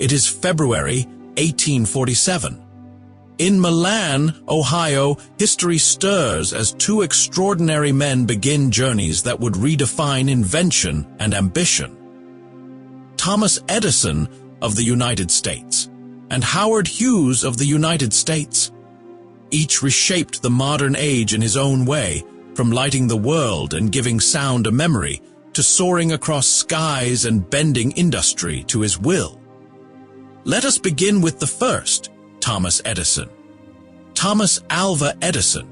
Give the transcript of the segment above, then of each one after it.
It is February 1847. In Milan, Ohio, history stirs as two extraordinary men begin journeys that would redefine invention and ambition. Thomas Edison of the United States and Howard Hughes of the United States. Each reshaped the modern age in his own way, from lighting the world and giving sound a memory, to soaring across skies and bending industry to his will. Let us begin with the first, Thomas Edison. Thomas Alva Edison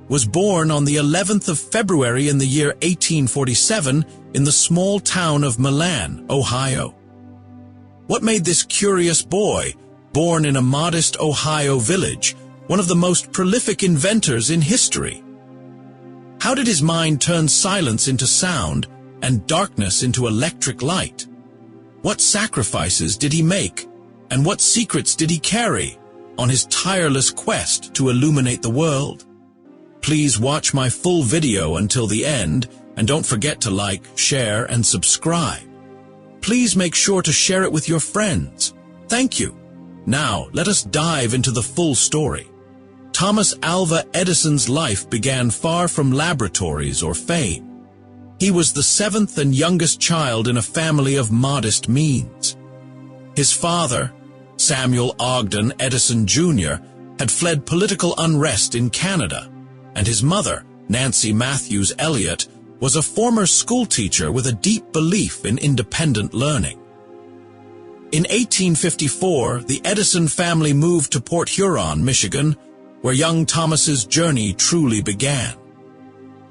was born on the 11th of February in the year 1847 in the small town of Milan, Ohio. What made this curious boy, born in a modest Ohio village, one of the most prolific inventors in history? How did his mind turn silence into sound and darkness into electric light? What sacrifices did he make, and what secrets did he carry on his tireless quest to illuminate the world? Please watch my full video until the end, and don't forget to like, share, and subscribe. Please make sure to share it with your friends. Thank you. Now, let us dive into the full story. Thomas Alva Edison's life began far from laboratories or fame. He was the seventh and youngest child in a family of modest means. His father, Samuel Ogden Edison Jr., had fled political unrest in Canada, and his mother, Nancy Matthews Elliott, was a former schoolteacher with a deep belief in independent learning. In 1854, the Edison family moved to Port Huron, Michigan, where young Thomas's journey truly began.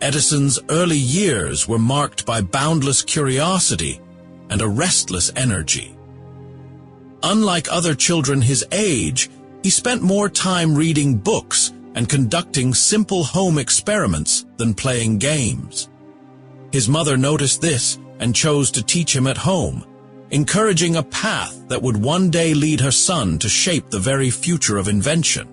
Edison's early years were marked by boundless curiosity and a restless energy. Unlike other children his age, he spent more time reading books and conducting simple home experiments than playing games. His mother noticed this and chose to teach him at home, encouraging a path that would one day lead her son to shape the very future of invention.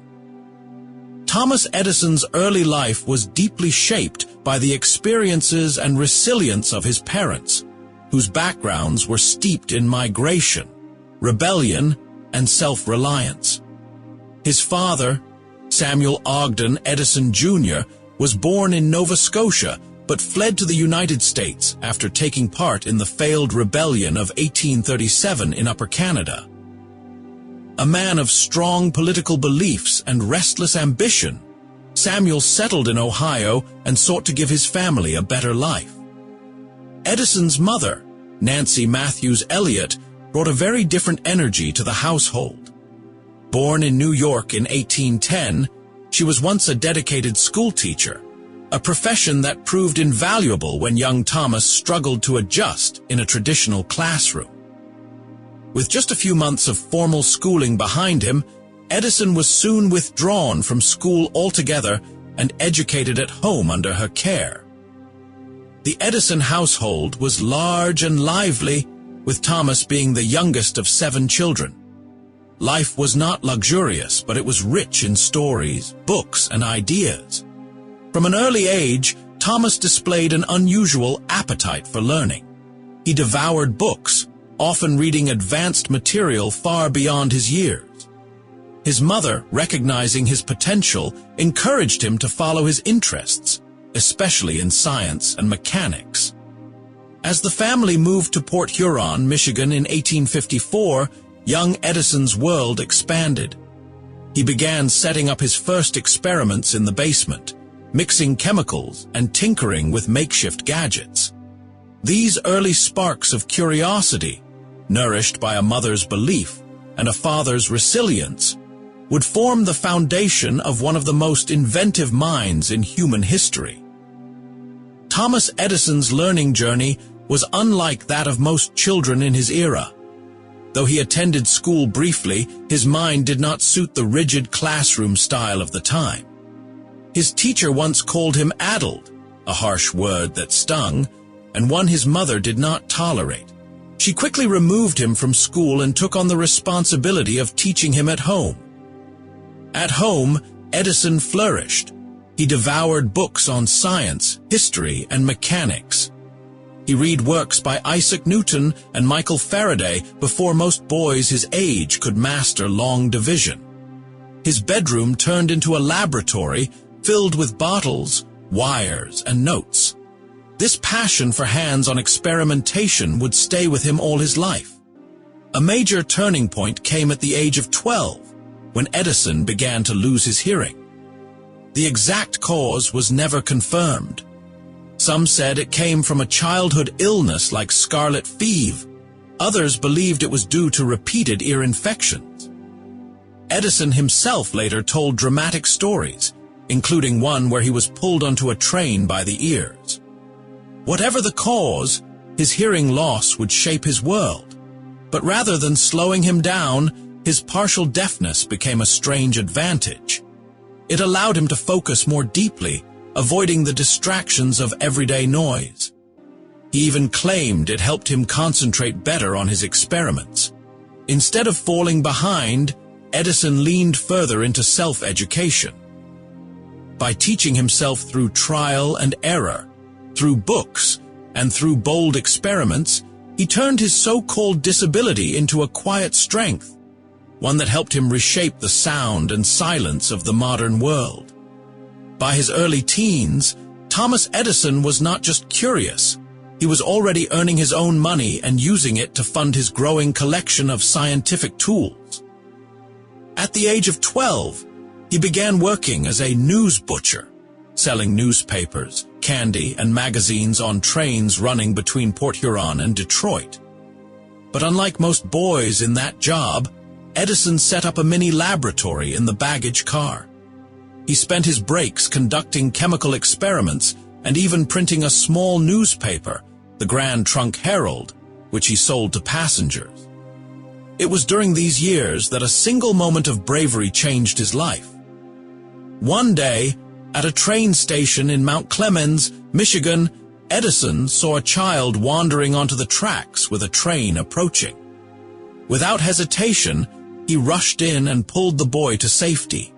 Thomas Edison's early life was deeply shaped by the experiences and resilience of his parents, whose backgrounds were steeped in migration, rebellion, and self-reliance. His father, Samuel Ogden Edison Jr., was born in Nova Scotia but fled to the United States after taking part in the failed rebellion of 1837 in Upper Canada. A man of strong political beliefs and restless ambition, Samuel settled in Ohio and sought to give his family a better life. Edison's mother, Nancy Matthews Elliott, brought a very different energy to the household. Born in New York in 1810, she was once a dedicated schoolteacher, a profession that proved invaluable when young Thomas struggled to adjust in a traditional classroom. With just a few months of formal schooling behind him, Edison was soon withdrawn from school altogether and educated at home under her care. The Edison household was large and lively, with Thomas being the youngest of 7 children. Life was not luxurious, but it was rich in stories, books, and ideas. From an early age, Thomas displayed an unusual appetite for learning. He devoured books, often reading advanced material far beyond his years. His mother, recognizing his potential, encouraged him to follow his interests, especially in science and mechanics. As the family moved to Port Huron, Michigan in 1854, young Edison's world expanded. He began setting up his first experiments in the basement, mixing chemicals and tinkering with makeshift gadgets. These early sparks of curiosity, nourished by a mother's belief and a father's resilience, would form the foundation of one of the most inventive minds in human history. Thomas Edison's learning journey was unlike that of most children in his era. Though he attended school briefly, his mind did not suit the rigid classroom style of the time. His teacher once called him addled, a harsh word that stung, and one his mother did not tolerate. She quickly removed him from school and took on the responsibility of teaching him at home. At home, Edison flourished. He devoured books on science, history, and mechanics. He read works by Isaac Newton and Michael Faraday before most boys his age could master long division. His bedroom turned into a laboratory filled with bottles, wires, and notes. This passion for hands-on experimentation would stay with him all his life. A major turning point came at the age of 12, when Edison began to lose his hearing. The exact cause was never confirmed. Some said it came from a childhood illness like scarlet fever. Others believed it was due to repeated ear infections. Edison himself later told dramatic stories, including one where he was pulled onto a train by the ears. Whatever the cause, his hearing loss would shape his world. But rather than slowing him down, his partial deafness became a strange advantage. It allowed him to focus more deeply, avoiding the distractions of everyday noise. He even claimed it helped him concentrate better on his experiments. Instead of falling behind, Edison leaned further into self-education. By teaching himself through trial and error, through books, and through bold experiments, he turned his so-called disability into a quiet strength, one that helped him reshape the sound and silence of the modern world. By his early teens, Thomas Edison was not just curious. He was already earning his own money and using it to fund his growing collection of scientific tools. At the age of 12, he began working as a news butcher, selling newspapers, candy, and magazines on trains running between Port Huron and Detroit. But unlike most boys in that job, Edison set up a mini laboratory in the baggage car. He spent his breaks conducting chemical experiments and even printing a small newspaper, the Grand Trunk Herald, which he sold to passengers. It was during these years that a single moment of bravery changed his life. One day, at a train station in Mount Clemens, Michigan, Edison saw a child wandering onto the tracks with a train approaching. Without hesitation, he rushed in and pulled the boy to safety.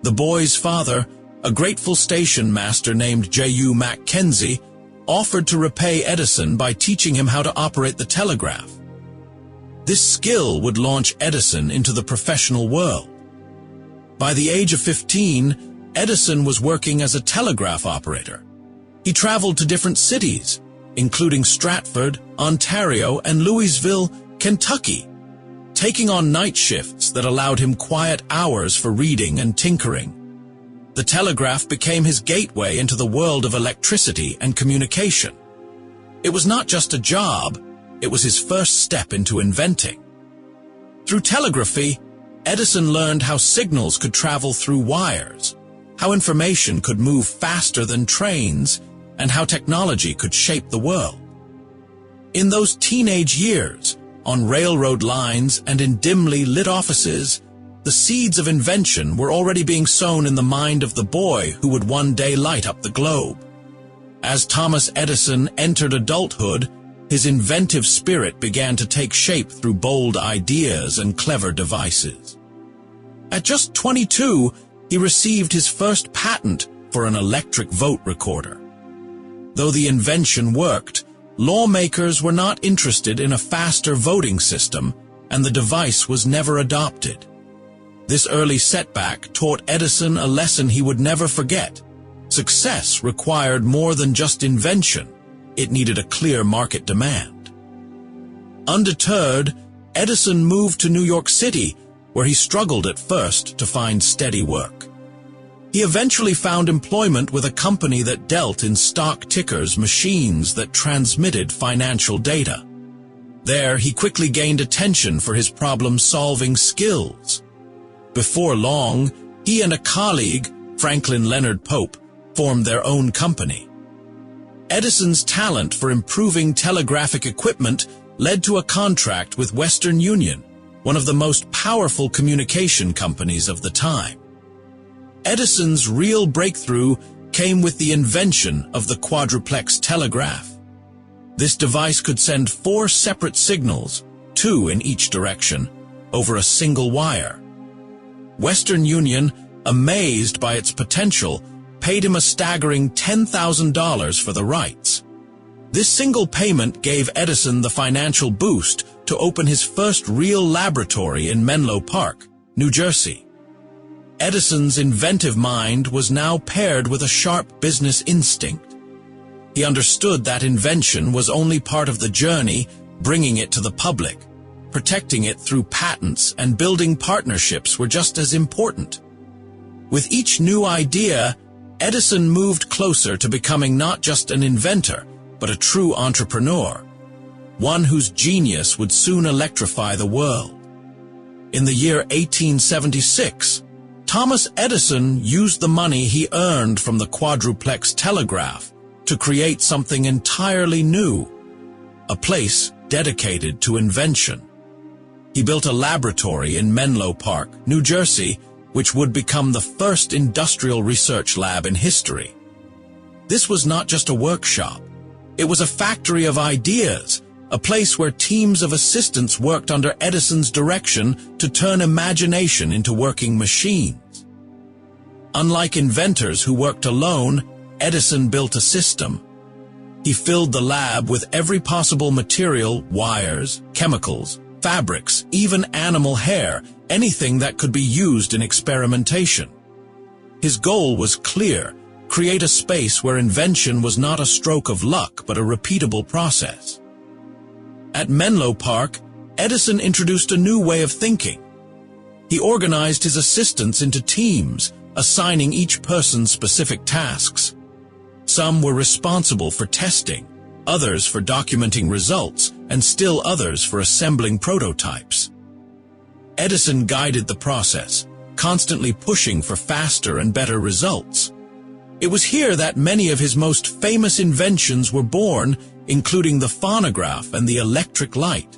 The boy's father, a grateful station master named J.U. Mackenzie, offered to repay Edison by teaching him how to operate the telegraph. This skill would launch Edison into the professional world. By the age of 15, Edison was working as a telegraph operator. He traveled to different cities, including Stratford, Ontario, and Louisville, Kentucky, taking on night shifts that allowed him quiet hours for reading and tinkering. The telegraph became his gateway into the world of electricity and communication. It was not just a job, it was his first step into inventing. Through telegraphy, Edison learned how signals could travel through wires, how information could move faster than trains, and how technology could shape the world. In those teenage years, on railroad lines and in dimly lit offices, the seeds of invention were already being sown in the mind of the boy who would one day light up the globe. As Thomas Edison entered adulthood, his inventive spirit began to take shape through bold ideas and clever devices. At just 22, he received his first patent for an electric vote recorder. Though the invention worked, lawmakers were not interested in a faster voting system, and the device was never adopted. This early setback taught Edison a lesson he would never forget. Success required more than just invention. It needed a clear market demand. Undeterred, Edison moved to New York City, where he struggled at first to find steady work. He eventually found employment with a company that dealt in stock tickers, machines that transmitted financial data. There, he quickly gained attention for his problem-solving skills. Before long, he and a colleague, Franklin Leonard Pope, formed their own company. Edison's talent for improving telegraphic equipment led to a contract with Western Union, one of the most powerful communication companies of the time. Edison's real breakthrough came with the invention of the quadruplex telegraph. This device could send 4 separate signals, 2 in each direction, over a single wire. Western Union, amazed by its potential, paid him a staggering $10,000 for the rights. This single payment gave Edison the financial boost to open his first real laboratory in Menlo Park, New Jersey. Edison's inventive mind was now paired with a sharp business instinct. He understood that invention was only part of the journey, bringing it to the public. Protecting it through patents and building partnerships were just as important. With each new idea, Edison moved closer to becoming not just an inventor, but a true entrepreneur, one whose genius would soon electrify the world. In the year 1876, Thomas Edison used the money he earned from the quadruplex telegraph to create something entirely new, a place dedicated to invention. He built a laboratory in Menlo Park, New Jersey, which would become the first industrial research lab in history. This was not just a workshop. It was a factory of ideas, a place where teams of assistants worked under Edison's direction to turn imagination into working machines. Unlike inventors who worked alone, Edison built a system. He filled the lab with every possible material, wires, chemicals, fabrics, even animal hair, anything that could be used in experimentation. His goal was clear: create a space where invention was not a stroke of luck but a repeatable process. At Menlo Park, Edison introduced a new way of thinking. He organized his assistants into teams, assigning each person specific tasks. Some were responsible for testing, others for documenting results, and still others for assembling prototypes. Edison guided the process, constantly pushing for faster and better results. It was here that many of his most famous inventions were born, including the phonograph and the electric light.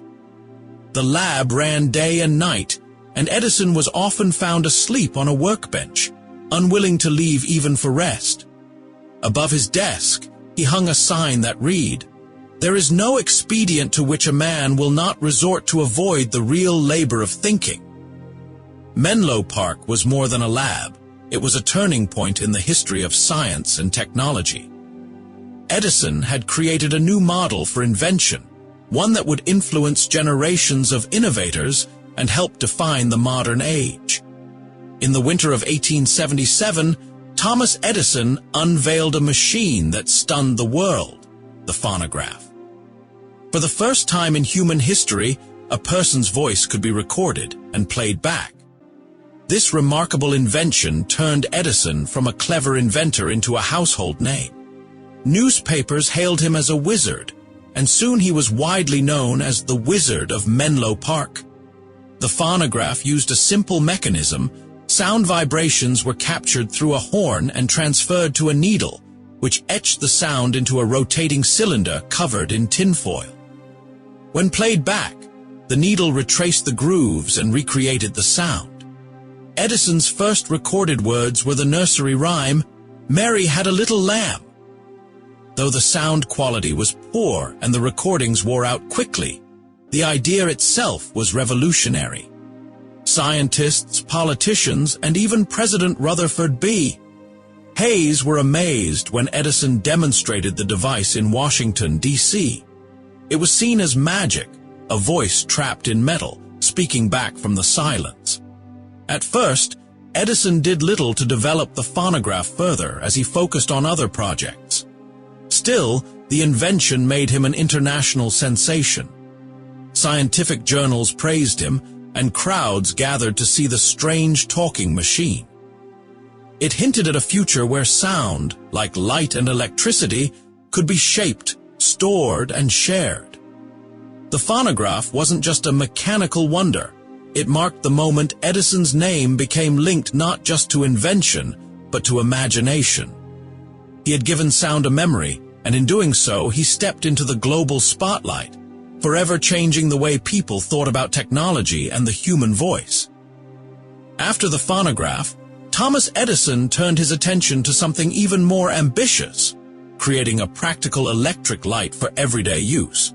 The lab ran day and night, and Edison was often found asleep on a workbench, unwilling to leave even for rest. Above his desk, he hung a sign that read, "There is no expedient to which a man will not resort to avoid the real labor of thinking." Menlo Park was more than a lab. It was a turning point in the history of science and technology. Edison had created a new model for invention, one that would influence generations of innovators and help define the modern age. In the winter of 1877, Thomas Edison unveiled a machine that stunned the world, the phonograph. For the first time in human history, a person's voice could be recorded and played back. This remarkable invention turned Edison from a clever inventor into a household name. Newspapers hailed him as a wizard, and soon he was widely known as the Wizard of Menlo Park. The phonograph used a simple mechanism. Sound vibrations were captured through a horn and transferred to a needle, which etched the sound into a rotating cylinder covered in tinfoil. When played back, the needle retraced the grooves and recreated the sound. Edison's first recorded words were the nursery rhyme, "Mary had a little lamb." Though the sound quality was poor and the recordings wore out quickly, the idea itself was revolutionary. Scientists, politicians, and even President Rutherford B. Hayes were amazed when Edison demonstrated the device in Washington, D.C. It was seen as magic, a voice trapped in metal, speaking back from the silence. At first, Edison did little to develop the phonograph further as he focused on other projects. Still, the invention made him an international sensation. Scientific journals praised him, and crowds gathered to see the strange talking machine. It hinted at a future where sound, like light and electricity, could be shaped, stored, and shared. The phonograph wasn't just a mechanical wonder. It marked the moment Edison's name became linked not just to invention, but to imagination. He had given sound a memory, and in doing so, he stepped into the global spotlight, forever changing the way people thought about technology and the human voice. After the phonograph, Thomas Edison turned his attention to something even more ambitious, creating a practical electric light for everyday use.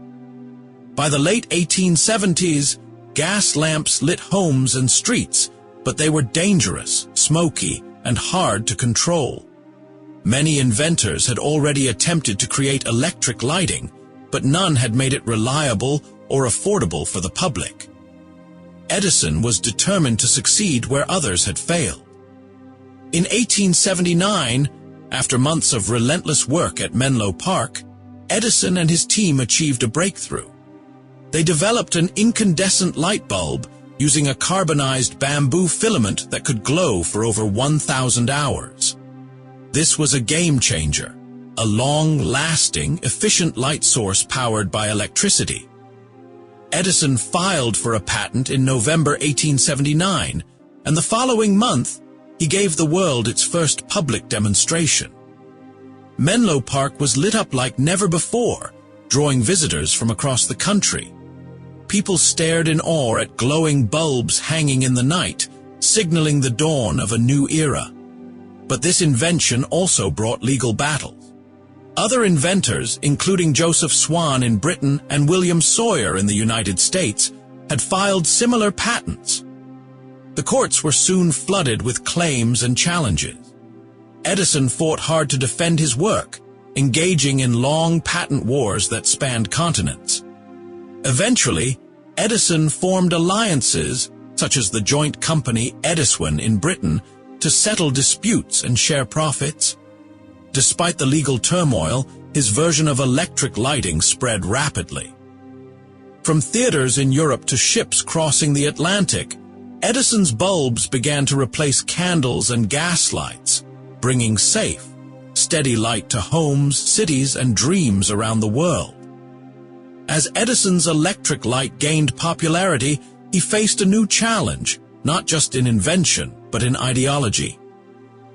By the late 1870s, gas lamps lit homes and streets, but they were dangerous, smoky, and hard to control. Many inventors had already attempted to create electric lighting, but none had made it reliable or affordable for the public. Edison was determined to succeed where others had failed. In 1879, after months of relentless work at Menlo Park, Edison and his team achieved a breakthrough. They developed an incandescent light bulb using a carbonized bamboo filament that could glow for over 1,000 hours. This was a game changer, a long-lasting, efficient light source powered by electricity. Edison filed for a patent in November 1879, and the following month, he gave the world its first public demonstration. Menlo Park was lit up like never before, drawing visitors from across the country. People stared in awe at glowing bulbs hanging in the night, signaling the dawn of a new era. But this invention also brought legal battles. Other inventors, including Joseph Swan in Britain and William Sawyer in the United States, had filed similar patents. The courts were soon flooded with claims and challenges. Edison fought hard to defend his work, engaging in long patent wars that spanned continents. Eventually, Edison formed alliances, such as the joint company Edison in Britain, to settle disputes and share profits. Despite the legal turmoil, his version of electric lighting spread rapidly. From theaters in Europe to ships crossing the Atlantic, Edison's bulbs began to replace candles and gas lights, bringing safe, steady light to homes, cities, and dreams around the world. As Edison's electric light gained popularity, he faced a new challenge, not just in invention, but in ideology.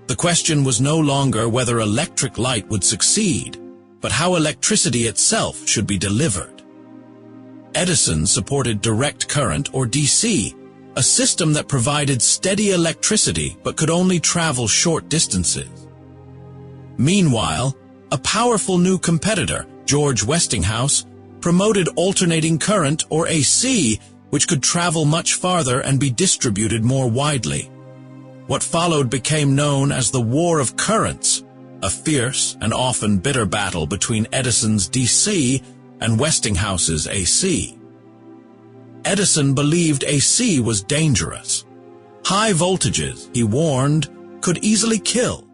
The question was no longer whether electric light would succeed, but how electricity itself should be delivered. Edison supported direct current, or DC, a system that provided steady electricity but could only travel short distances. Meanwhile, a powerful new competitor, George Westinghouse, promoted alternating current, or AC, which could travel much farther and be distributed more widely. What followed became known as the War of Currents, a fierce and often bitter battle between Edison's DC and Westinghouse's AC. Edison believed AC was dangerous. High voltages, he warned, could easily kill.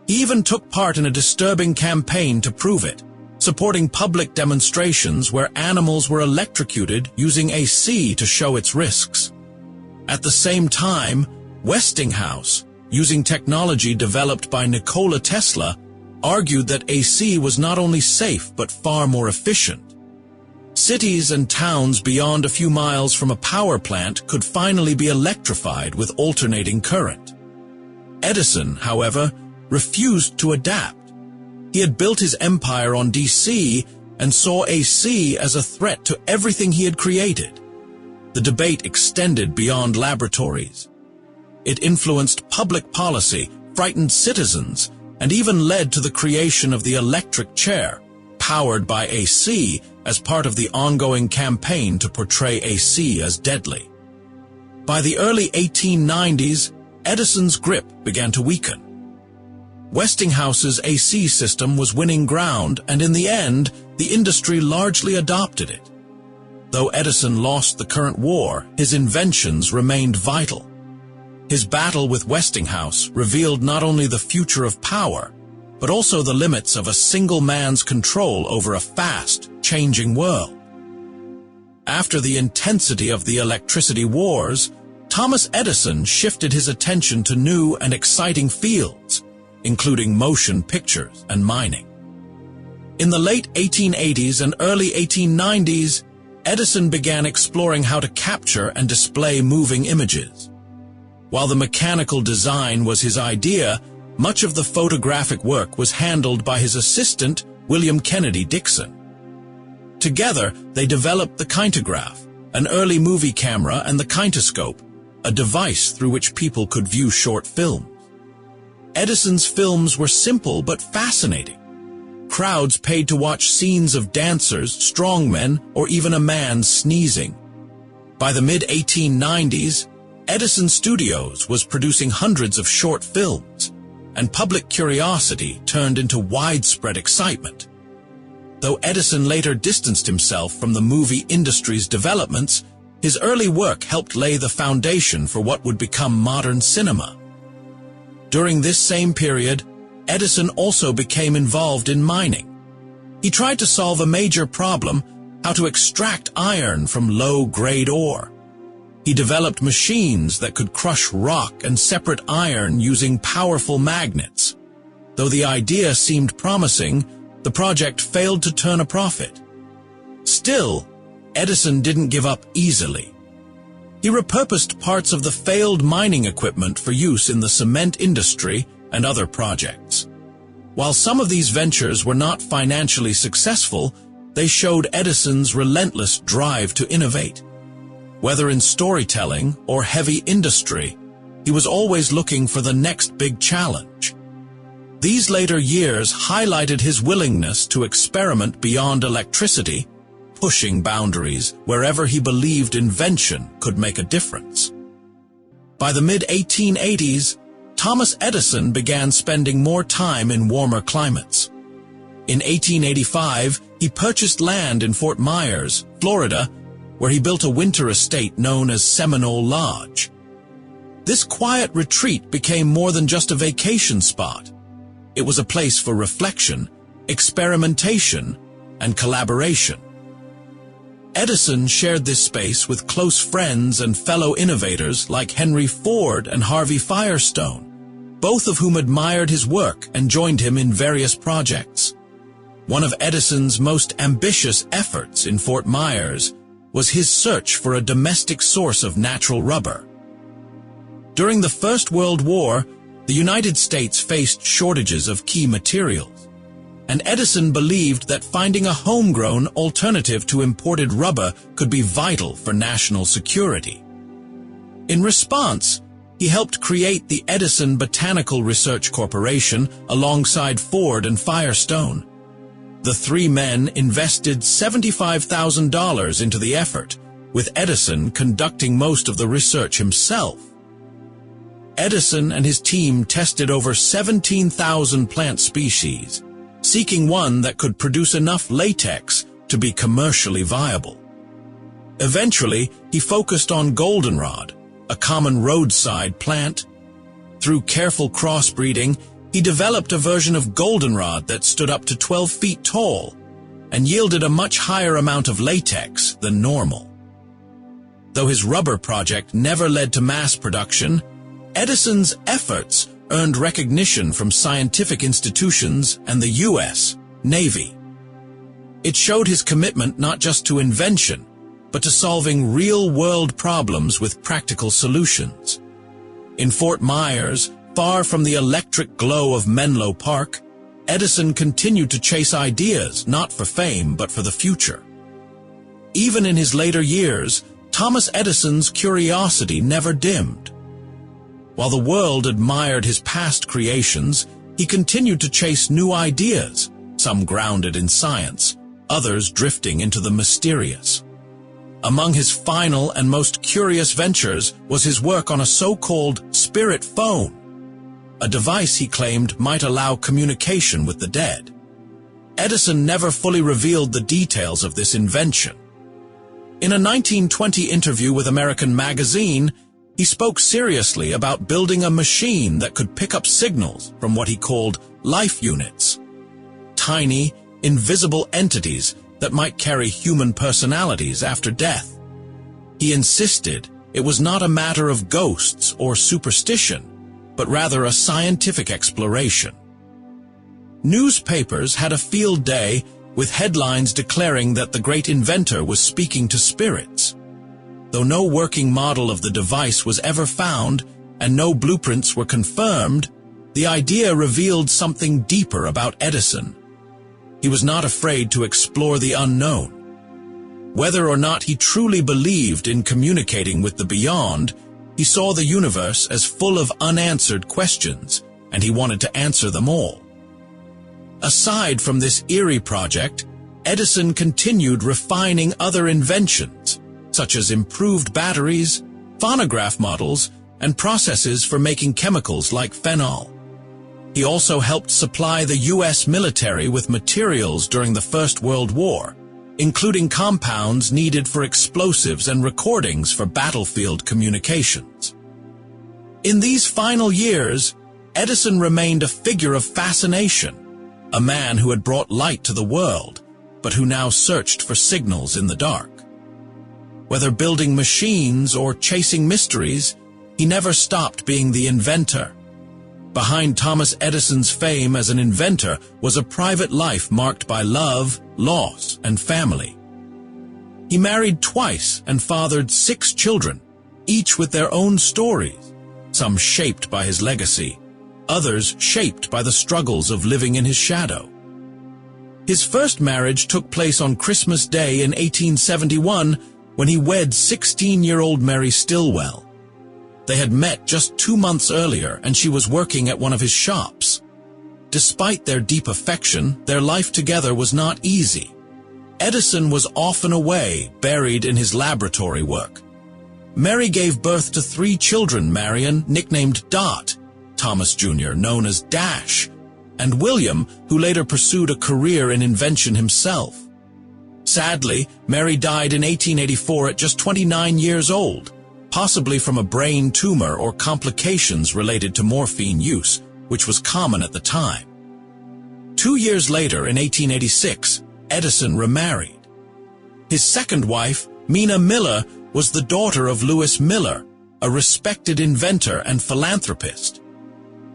He even took part in a disturbing campaign to prove it, supporting public demonstrations where animals were electrocuted using AC to show its risks. At the same time, Westinghouse, using technology developed by Nikola Tesla, argued that AC was not only safe but far more efficient. Cities and towns beyond a few miles from a power plant could finally be electrified with alternating current. Edison, however, refused to adapt. He had built his empire on DC and saw AC as a threat to everything he had created. The debate extended beyond laboratories. It influenced public policy, frightened citizens, and even led to the creation of the electric chair, powered by AC, as part of the ongoing campaign to portray AC as deadly. By the early 1890s, Edison's grip began to weaken. Westinghouse's AC system was winning ground, and in the end, the industry largely adopted it. Though Edison lost the current war, his inventions remained vital. His battle with Westinghouse revealed not only the future of power, but also the limits of a single man's control over a fast, changing world. After the intensity of the electricity wars, Thomas Edison shifted his attention to new and exciting fields, including motion pictures and mining. In the late 1880s and early 1890s, Edison began exploring how to capture and display moving images. While the mechanical design was his idea, much of the photographic work was handled by his assistant, William Kennedy Dixon. Together, they developed the kintograph, an early movie camera, and the kinetoscope, a device through which people could view short films. Edison's films were simple but fascinating. Crowds paid to watch scenes of dancers, strongmen, or even a man sneezing. By the mid-1890s, Edison Studios was producing hundreds of short films. and public curiosity turned into widespread excitement. Though Edison later distanced himself from the movie industry's developments, his early work helped lay the foundation for what would become modern cinema. During this same period, Edison also became involved in mining. He tried to solve a major problem: how to extract iron from low-grade ore. He developed machines that could crush rock and separate iron using powerful magnets. Though the idea seemed promising, the project failed to turn a profit. Still, Edison didn't give up easily. He repurposed parts of the failed mining equipment for use in the cement industry and other projects. While some of these ventures were not financially successful, they showed Edison's relentless drive to innovate. Whether in storytelling or heavy industry, he was always looking for the next big challenge. These later years highlighted his willingness to experiment beyond electricity, pushing boundaries wherever he believed invention could make a difference. By the mid-1880s, Thomas Edison began spending more time in warmer climates. In 1885, he purchased land in Fort Myers, Florida, where he built a winter estate known as Seminole Lodge. This quiet retreat became more than just a vacation spot. It was a place for reflection, experimentation, and collaboration. Edison shared this space with close friends and fellow innovators like Henry Ford and Harvey Firestone, both of whom admired his work and joined him in various projects. One of Edison's most ambitious efforts in Fort Myers was his search for a domestic source of natural rubber. During the First World War, the United States faced shortages of key materials, and Edison believed that finding a homegrown alternative to imported rubber could be vital for national security. In response, he helped create the Edison Botanical Research Corporation alongside Ford and Firestone. The three men invested $75,000 into the effort, with Edison conducting most of the research himself. Edison and his team tested over 17,000 plant species, seeking one that could produce enough latex to be commercially viable. Eventually, he focused on goldenrod, a common roadside plant. Through careful crossbreeding, he developed a version of goldenrod that stood up to 12 feet tall and yielded a much higher amount of latex than normal. Though his rubber project never led to mass production, Edison's efforts earned recognition from scientific institutions and the U.S. Navy. It showed his commitment not just to invention, but to solving real-world problems with practical solutions. In Fort Myers, far from the electric glow of Menlo Park, Edison continued to chase ideas not for fame but for the future. Even in his later years, Thomas Edison's curiosity never dimmed. While the world admired his past creations, he continued to chase new ideas, some grounded in science, others drifting into the mysterious. Among his final and most curious ventures was his work on a so-called spirit phone, a device he claimed might allow communication with the dead. Edison never fully revealed the details of this invention. In a 1920 interview with American Magazine, he spoke seriously about building a machine that could pick up signals from what he called life units, tiny, invisible entities that might carry human personalities after death. He insisted it was not a matter of ghosts or superstition, but rather a scientific exploration. Newspapers had a field day with headlines declaring that the great inventor was speaking to spirits. Though no working model of the device was ever found and no blueprints were confirmed, the idea revealed something deeper about Edison. He was not afraid to explore the unknown. Whether or not he truly believed in communicating with the beyond, he saw the universe as full of unanswered questions, and he wanted to answer them all. Aside from this eerie project, Edison continued refining other inventions, such as improved batteries, phonograph models, and processes for making chemicals like phenol. He also helped supply the U.S. military with materials during the First World War, including compounds needed for explosives and recordings for battlefield communications. In these final years, Edison remained a figure of fascination, a man who had brought light to the world, but who now searched for signals in the dark. Whether building machines or chasing mysteries, he never stopped being the inventor. Behind Thomas Edison's fame as an inventor was a private life marked by love, loss, and family. He married twice and fathered 6 children, each with their own stories, some shaped by his legacy, others shaped by the struggles of living in his shadow. His first marriage took place on Christmas Day in 1871 when he wed 16-year-old Mary Stilwell. They had met just 2 months earlier, and she was working at one of his shops. Despite their deep affection, their life together was not easy. Edison was often away, buried in his laboratory work. Mary gave birth to 3 children: Marion, nicknamed Dot, Thomas Jr., known as Dash, and William, who later pursued a career in invention himself. Sadly, Mary died in 1884 at just 29 years old, possibly from a brain tumor or complications related to morphine use, which was common at the time. 2 years later, in 1886, Edison remarried. His second wife, Mina Miller, was the daughter of Lewis Miller, a respected inventor and philanthropist.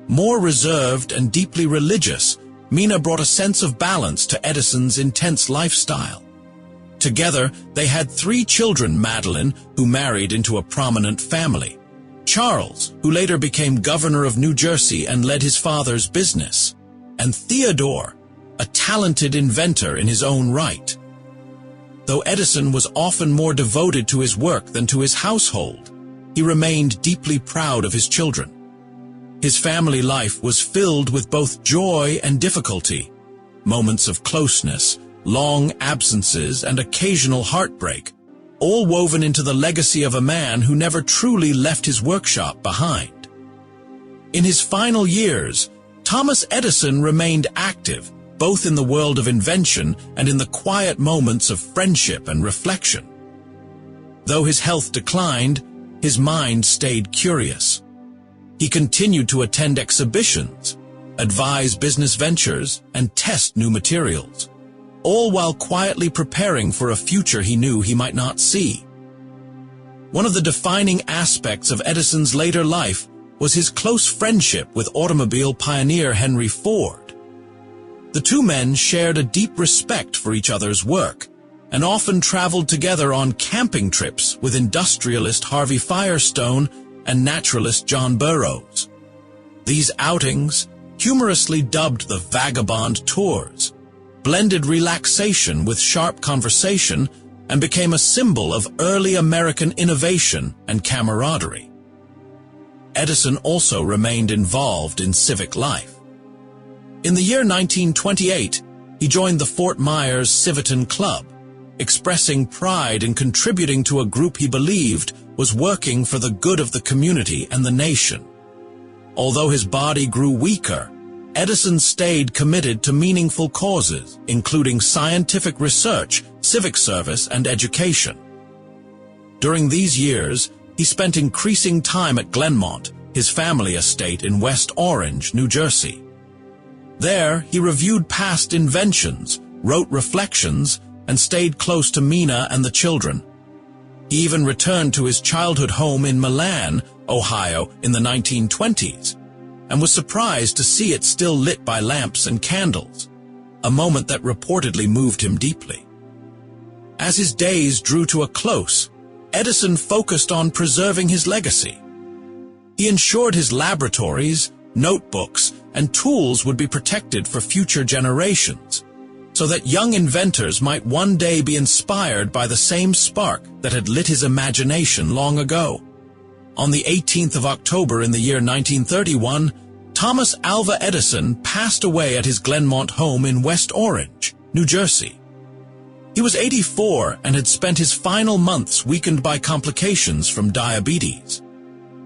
More reserved and deeply religious, Mina brought a sense of balance to Edison's intense lifestyle. Together, they had 3 children: Madeline, who married into a prominent family; Charles, who later became governor of New Jersey and led his father's business; and Theodore, a talented inventor in his own right. Though Edison was often more devoted to his work than to his household, he remained deeply proud of his children. His family life was filled with both joy and difficulty, moments of closeness, long absences, and occasional heartbreak, all woven into the legacy of a man who never truly left his workshop behind. In his final years, Thomas Edison remained active, both in the world of invention and in the quiet moments of friendship and reflection. Though his health declined, his mind stayed curious. He continued to attend exhibitions, advise business ventures, and test new materials, all while quietly preparing for a future he knew he might not see. One of the defining aspects of Edison's later life was his close friendship with automobile pioneer Henry Ford. The two men shared a deep respect for each other's work, and often traveled together on camping trips with industrialist Harvey Firestone and naturalist John Burroughs. These outings, humorously dubbed the Vagabond Tours, blended relaxation with sharp conversation and became a symbol of early American innovation and camaraderie. Edison also remained involved in civic life. In the year 1928, he joined the Fort Myers Civitan Club, expressing pride in contributing to a group he believed was working for the good of the community and the nation. Although his body grew weaker, Edison stayed committed to meaningful causes, including scientific research, civic service, and education. During these years, he spent increasing time at Glenmont, his family estate in West Orange, New Jersey. There, he reviewed past inventions, wrote reflections, and stayed close to Mina and the children. He even returned to his childhood home in Milan, Ohio, in the 1920s, and was surprised to see it still lit by lamps and candles, a moment that reportedly moved him deeply. As his days drew to a close, Edison focused on preserving his legacy. He ensured his laboratories, notebooks, and tools would be protected for future generations, so that young inventors might one day be inspired by the same spark that had lit his imagination long ago. On the 18th of October in the year 1931, Thomas Alva Edison passed away at his Glenmont home in West Orange, New Jersey. He was 84 and had spent his final months weakened by complications from diabetes.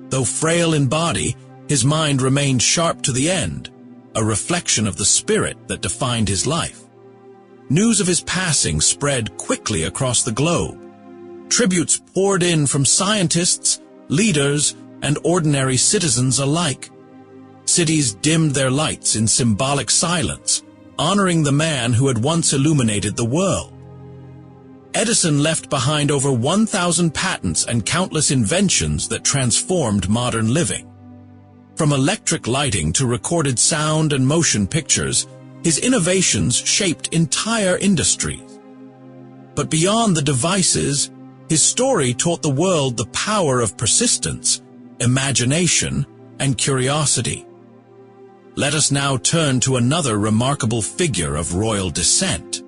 Though frail in body, his mind remained sharp to the end, a reflection of the spirit that defined his life. News of his passing spread quickly across the globe. Tributes poured in from scientists, leaders, and ordinary citizens alike. Cities dimmed their lights in symbolic silence, honoring the man who had once illuminated the world. Edison left behind over 1,000 patents and countless inventions that transformed modern living. From electric lighting to recorded sound and motion pictures, his innovations shaped entire industries. But beyond the devices, his story taught the world the power of persistence, imagination, and curiosity. Let us now turn to another remarkable figure of royal descent.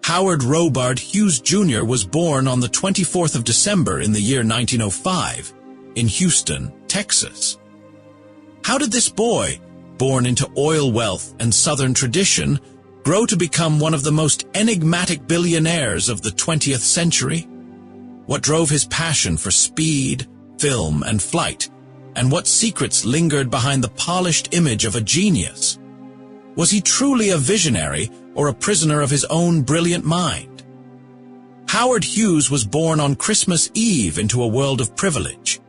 Howard Robard Hughes Jr. was born on the 24th of December in the year 1905 in Houston, Texas. How did this boy, born into oil wealth and Southern tradition, grow to become one of the most enigmatic billionaires of the 20th century? What drove his passion for speed, film, and flight, and what secrets lingered behind the polished image of a genius? Was he truly a visionary or a prisoner of his own brilliant mind? Howard Hughes was born on Christmas Eve into a world of privilege.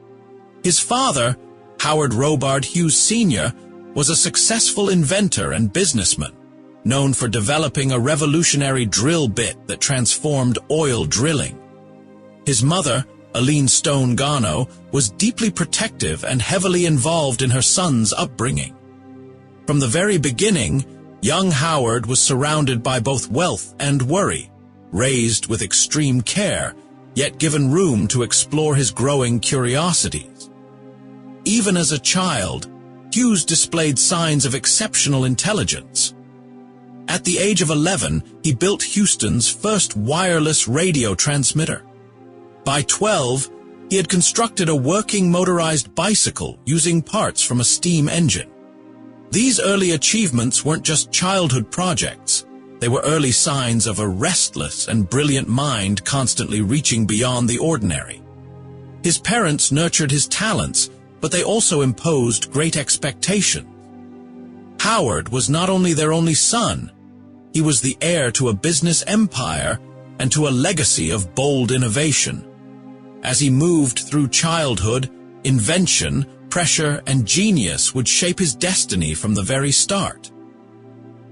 His father, Howard Robard Hughes Sr., was a successful inventor and businessman, known for developing a revolutionary drill bit that transformed oil drilling. His mother, Aline Stone Gano, was deeply protective and heavily involved in her son's upbringing. From the very beginning, young Howard was surrounded by both wealth and worry, raised with extreme care, yet given room to explore his growing curiosities. Even as a child, Hughes displayed signs of exceptional intelligence. At the age of 11, he built Houston's first wireless radio transmitter. By 12, he had constructed a working motorized bicycle using parts from a steam engine. These early achievements weren't just childhood projects. They were early signs of a restless and brilliant mind constantly reaching beyond the ordinary. His parents nurtured his talents, but they also imposed great expectations. Howard was not only their only son, he was the heir to a business empire and to a legacy of bold innovation. As he moved through childhood, invention, pressure, and genius would shape his destiny from the very start.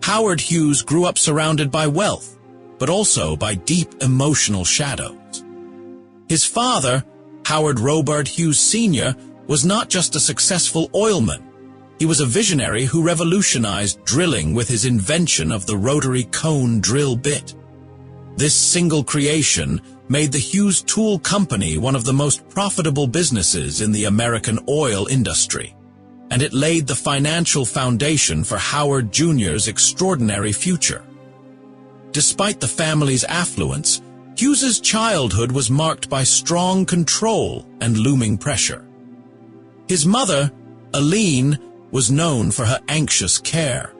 Howard Hughes grew up surrounded by wealth, but also by deep emotional shadows. His father, Howard Robard Hughes Sr., was not just a successful oilman. He was a visionary who revolutionized drilling with his invention of the rotary cone drill bit. This single creation made the Hughes Tool Company one of the most profitable businesses in the American oil industry, and it laid the financial foundation for Howard Jr.'s extraordinary future. Despite the family's affluence, Hughes's childhood was marked by strong control and looming pressure. His mother, Aline, was known for her anxious care.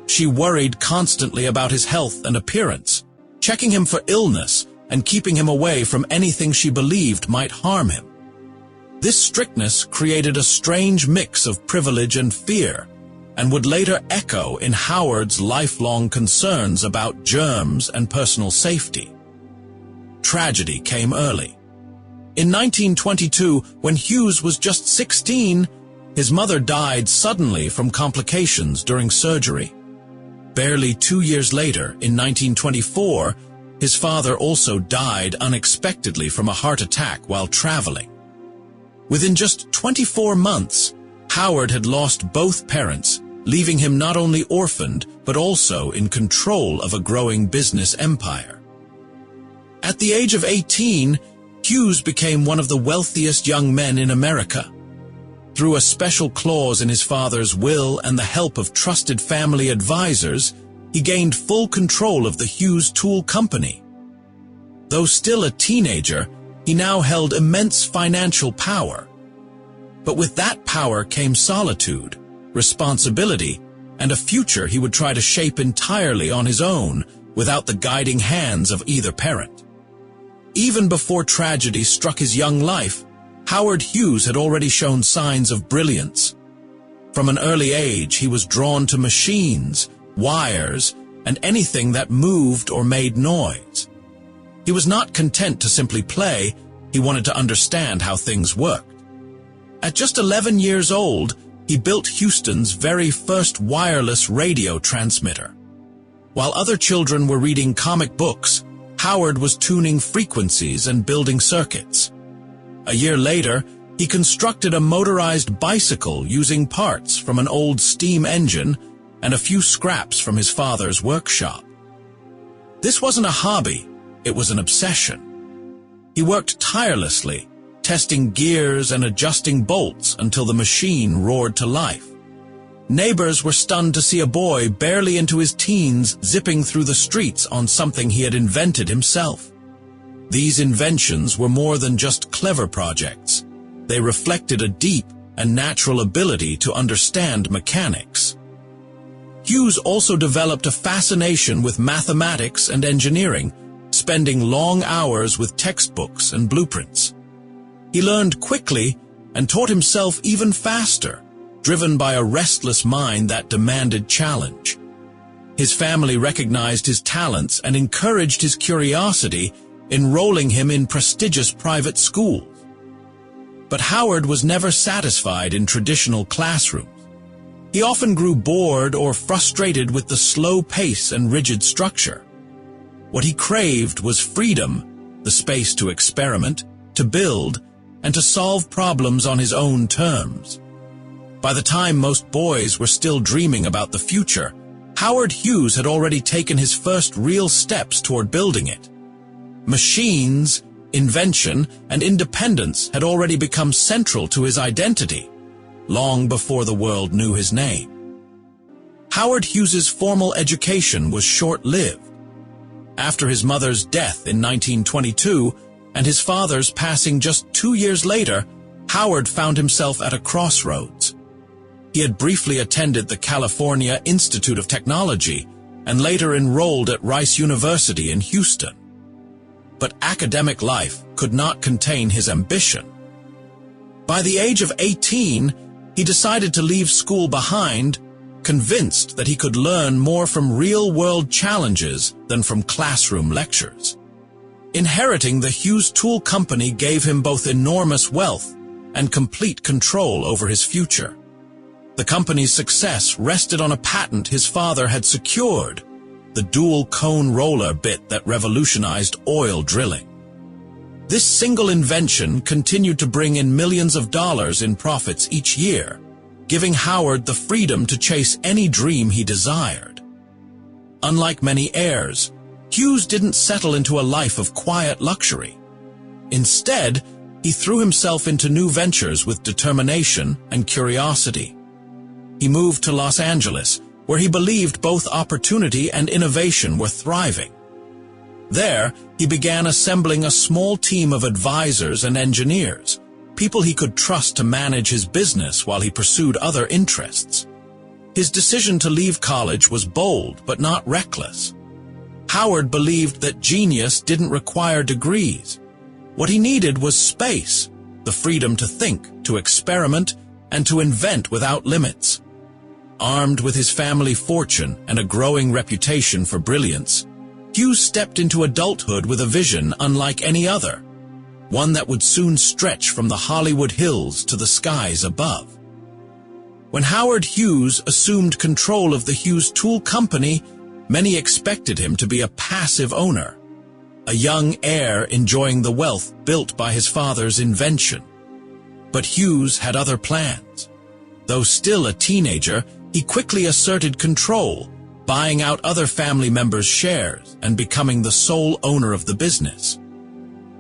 She worried constantly about his health and appearance, checking him for illness and keeping him away from anything she believed might harm him. This strictness created a strange mix of privilege and fear, and would later echo in Howard's lifelong concerns about germs and personal safety. Tragedy came early. In 1922, when Hughes was just 16, his mother died suddenly from complications during surgery. Barely 2 years later, in 1924, his father also died unexpectedly from a heart attack while traveling. Within just 24 months, Howard had lost both parents, leaving him not only orphaned, but also in control of a growing business empire. At the age of 18, Hughes became one of the wealthiest young men in America. Through a special clause in his father's will and the help of trusted family advisors, he gained full control of the Hughes Tool Company. Though still a teenager, he now held immense financial power. But with that power came solitude, responsibility, and a future he would try to shape entirely on his own, without the guiding hands of either parent. Even before tragedy struck his young life, Howard Hughes had already shown signs of brilliance. From an early age, he was drawn to machines, wires, and anything that moved or made noise. He was not content to simply play, he wanted to understand how things worked. At just 11 years old, he built Houston's very first wireless radio transmitter. While other children were reading comic books, Howard was tuning frequencies and building circuits. A year later, he constructed a motorized bicycle using parts from an old steam engine and a few scraps from his father's workshop. This wasn't a hobby, it was an obsession. He worked tirelessly, testing gears and adjusting bolts until the machine roared to life. Neighbors were stunned to see a boy barely into his teens zipping through the streets on something he had invented himself. These inventions were more than just clever projects. They reflected a deep and natural ability to understand mechanics. Hughes also developed a fascination with mathematics and engineering, spending long hours with textbooks and blueprints. He learned quickly and taught himself even faster, driven by a restless mind that demanded challenge. His family recognized his talents and encouraged his curiosity, enrolling him in prestigious private schools. But Howard was never satisfied in traditional classrooms. He often grew bored or frustrated with the slow pace and rigid structure. What he craved was freedom, the space to experiment, to build, and to solve problems on his own terms. By the time most boys were still dreaming about the future, Howard Hughes had already taken his first real steps toward building it. Machines, invention, and independence had already become central to his identity, long before the world knew his name. Howard Hughes's formal education was short-lived. After his mother's death in 1922 and his father's passing just 2 years later, Howard found himself at a crossroads. He had briefly attended the California Institute of Technology and later enrolled at Rice University in Houston. But academic life could not contain his ambition. By the age of 18, he decided to leave school behind, convinced that he could learn more from real-world challenges than from classroom lectures. Inheriting the Hughes Tool Company gave him both enormous wealth and complete control over his future. The company's success rested on a patent his father had secured, the dual-cone roller bit that revolutionized oil drilling. This single invention continued to bring in millions of dollars in profits each year, giving Howard the freedom to chase any dream he desired. Unlike many heirs, Hughes didn't settle into a life of quiet luxury. Instead, he threw himself into new ventures with determination and curiosity. He moved to Los Angeles, where he believed both opportunity and innovation were thriving. There, he began assembling a small team of advisors and engineers, people he could trust to manage his business while he pursued other interests. His decision to leave college was bold but not reckless. Howard believed that genius didn't require degrees. What he needed was space, the freedom to think, to experiment, and to invent without limits. Armed with his family fortune and a growing reputation for brilliance, Hughes stepped into adulthood with a vision unlike any other, one that would soon stretch from the Hollywood hills to the skies above. When Howard Hughes assumed control of the Hughes Tool Company, many expected him to be a passive owner, a young heir enjoying the wealth built by his father's invention. But Hughes had other plans. Though still a teenager, he quickly asserted control, buying out other family members' shares and becoming the sole owner of the business.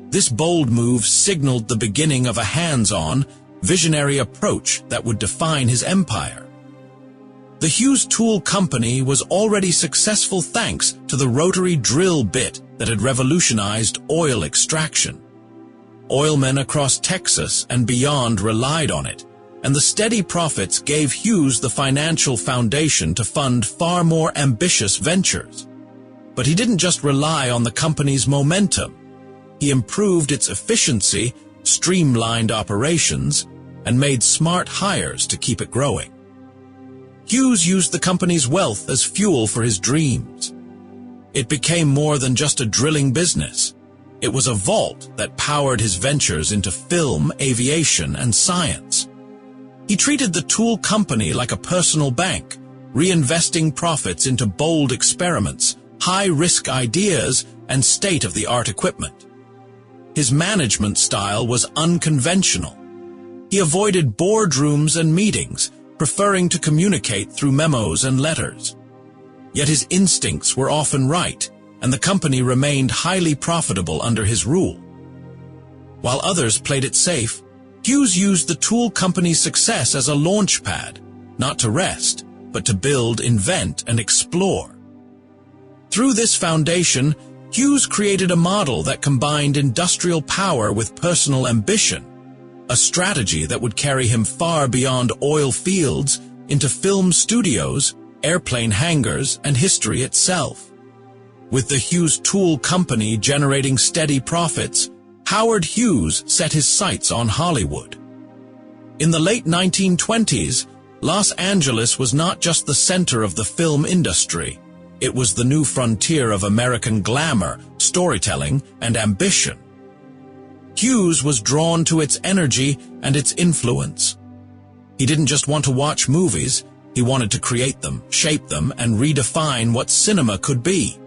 This bold move signaled the beginning of a hands-on, visionary approach that would define his empire. The Hughes Tool Company was already successful thanks to the rotary drill bit that had revolutionized oil extraction. Oilmen across Texas and beyond relied on it, and the steady profits gave Hughes the financial foundation to fund far more ambitious ventures. But he didn't just rely on the company's momentum. He improved its efficiency, streamlined operations, and made smart hires to keep it growing. Hughes used the company's wealth as fuel for his dreams. It became more than just a drilling business. It was a vault that powered his ventures into film, aviation, and science. He treated the tool company like a personal bank, reinvesting profits into bold experiments, high-risk ideas, and state-of-the-art equipment. His management style was unconventional. He avoided boardrooms and meetings, preferring to communicate through memos and letters. Yet his instincts were often right, and the company remained highly profitable under his rule. While others played it safe, Hughes used the tool company's success as a launch pad, not to rest, but to build, invent, and explore. Through this foundation, Hughes created a model that combined industrial power with personal ambition, a strategy that would carry him far beyond oil fields into film studios, airplane hangars, and history itself. With the Hughes Tool Company generating steady profits, Howard Hughes set his sights on Hollywood. In the late 1920s, Los Angeles was not just the center of the film industry. It was the new frontier of American glamour, storytelling, and ambition. Hughes was drawn to its energy and its influence. He didn't just want to watch movies, he wanted to create them, shape them, and redefine what cinema could be.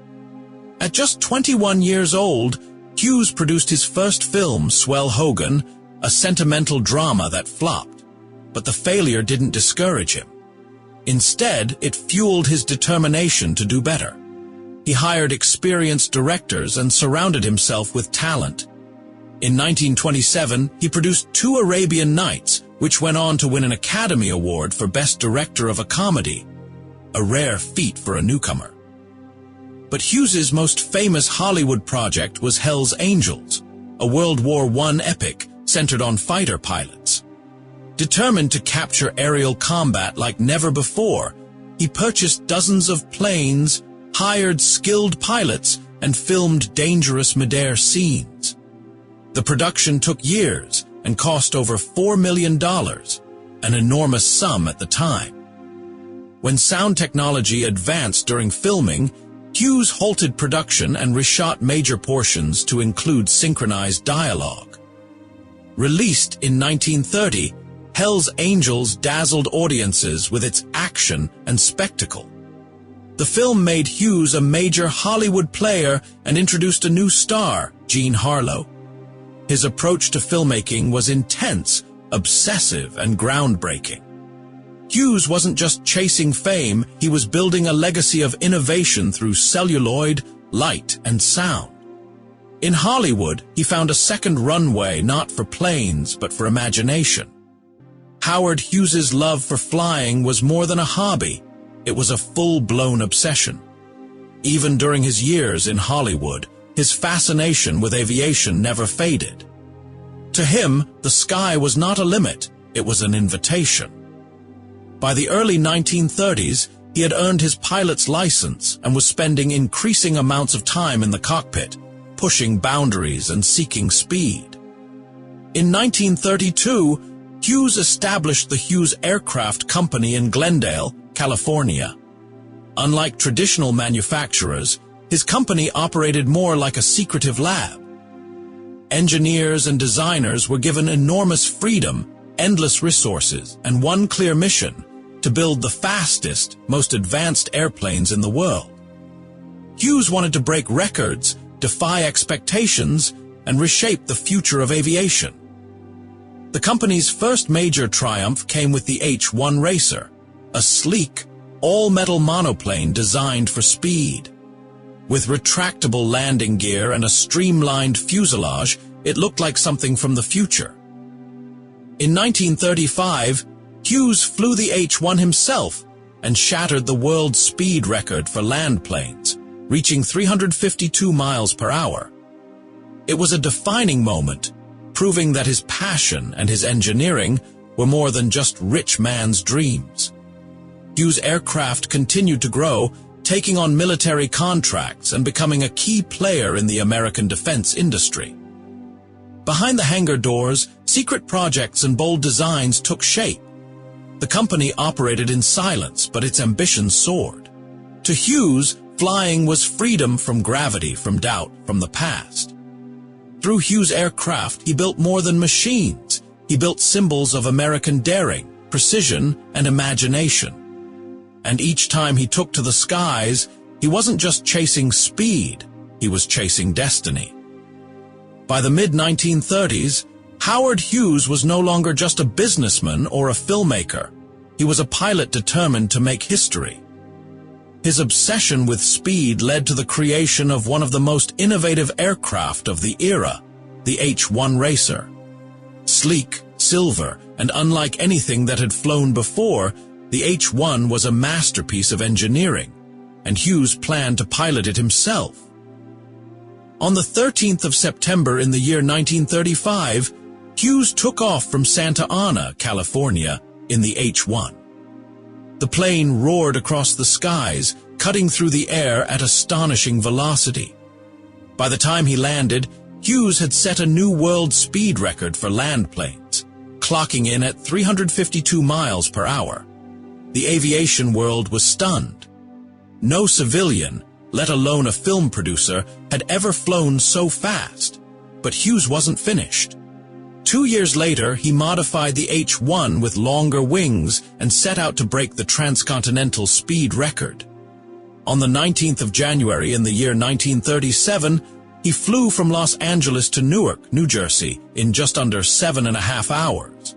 At just 21 years old, Hughes produced his first film, Swell Hogan, a sentimental drama that flopped. But the failure didn't discourage him. Instead, it fueled his determination to do better. He hired experienced directors and surrounded himself with talent. In 1927, he produced Two Arabian Nights, which went on to win an Academy Award for Best Director of a Comedy, a rare feat for a newcomer. But Hughes's most famous Hollywood project was Hell's Angels, a World War I epic centered on fighter pilots. Determined to capture aerial combat like never before, he purchased dozens of planes, hired skilled pilots, and filmed dangerous midair scenes. The production took years and cost over $4 million, an enormous sum at the time. When sound technology advanced during filming, Hughes halted production and reshot major portions to include synchronized dialogue. Released in 1930, Hell's Angels dazzled audiences with its action and spectacle. The film made Hughes a major Hollywood player and introduced a new star, Jean Harlow. His approach to filmmaking was intense, obsessive, and groundbreaking. Hughes wasn't just chasing fame, he was building a legacy of innovation through celluloid, light, and sound. In Hollywood, he found a second runway not for planes, but for imagination. Howard Hughes's love for flying was more than a hobby. It was a full-blown obsession. Even during his years in Hollywood, his fascination with aviation never faded. To him, the sky was not a limit, it was an invitation. By the early 1930s, he had earned his pilot's license and was spending increasing amounts of time in the cockpit, pushing boundaries and seeking speed. In 1932, Hughes established the Hughes Aircraft Company in Glendale, California. Unlike traditional manufacturers, his company operated more like a secretive lab. Engineers and designers were given enormous freedom, endless resources, and one clear mission: to build the fastest, most advanced airplanes in the world. Hughes wanted to break records, defy expectations, and reshape the future of aviation. The company's first major triumph came with the H-1 Racer, a sleek, all-metal monoplane designed for speed. With retractable landing gear and a streamlined fuselage, it looked like something from the future. In 1935, Hughes flew the H-1 himself and shattered the world speed record for land planes, reaching 352 miles per hour. It was a defining moment, proving that his passion and his engineering were more than just rich man's dreams. Hughes aircraft continued to grow, taking on military contracts and becoming a key player in the American defense industry. Behind the hangar doors, secret projects and bold designs took shape. The company operated in silence, but its ambition soared. To Hughes, flying was freedom from gravity, from doubt, from the past. Through Hughes' aircraft, he built more than machines. He built symbols of American daring, precision, and imagination. And each time he took to the skies, he wasn't just chasing speed, he was chasing destiny. By the mid-1930s, Howard Hughes was no longer just a businessman or a filmmaker. He was a pilot determined to make history. His obsession with speed led to the creation of one of the most innovative aircraft of the era, the H-1 Racer. Sleek, silver, and unlike anything that had flown before, the H-1 was a masterpiece of engineering, and Hughes planned to pilot it himself. On the 13th of September in the year 1935, Hughes took off from Santa Ana, California, in the H-1. The plane roared across the skies, cutting through the air at astonishing velocity. By the time he landed, Hughes had set a new world speed record for land planes, clocking in at 352 miles per hour. The aviation world was stunned. No civilian, let alone a film producer, had ever flown so fast. But Hughes wasn't finished. 2 years later, he modified the H-1 with longer wings and set out to break the transcontinental speed record. On the 19th of January in the year 1937, he flew from Los Angeles to Newark, New Jersey, in just under 7.5 hours.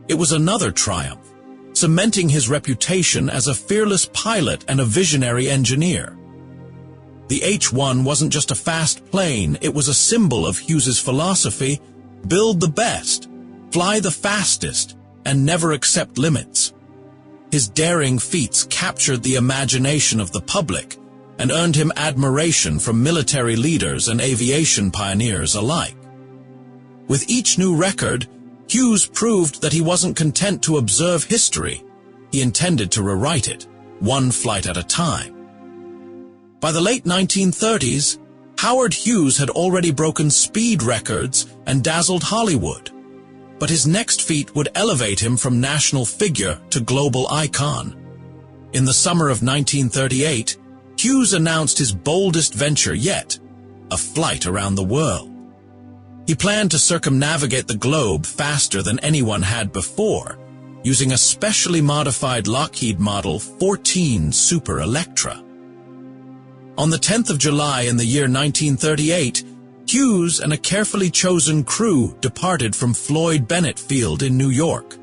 It was another triumph, cementing his reputation as a fearless pilot and a visionary engineer. The H-1 wasn't just a fast plane, it was a symbol of Hughes's philosophy: build the best, fly the fastest, and never accept limits. His daring feats captured the imagination of the public and earned him admiration from military leaders and aviation pioneers alike. With each new record, Hughes proved that he wasn't content to observe history. He intended to rewrite it, one flight at a time. By the late 1930s, Howard Hughes had already broken speed records and dazzled Hollywood. But his next feat would elevate him from national figure to global icon. In the summer of 1938, Hughes announced his boldest venture yet, a flight around the world. He planned to circumnavigate the globe faster than anyone had before, using a specially modified Lockheed Model 14 Super Electra. On the 10th of July in the year 1938, Hughes and a carefully chosen crew departed from Floyd Bennett Field in New York.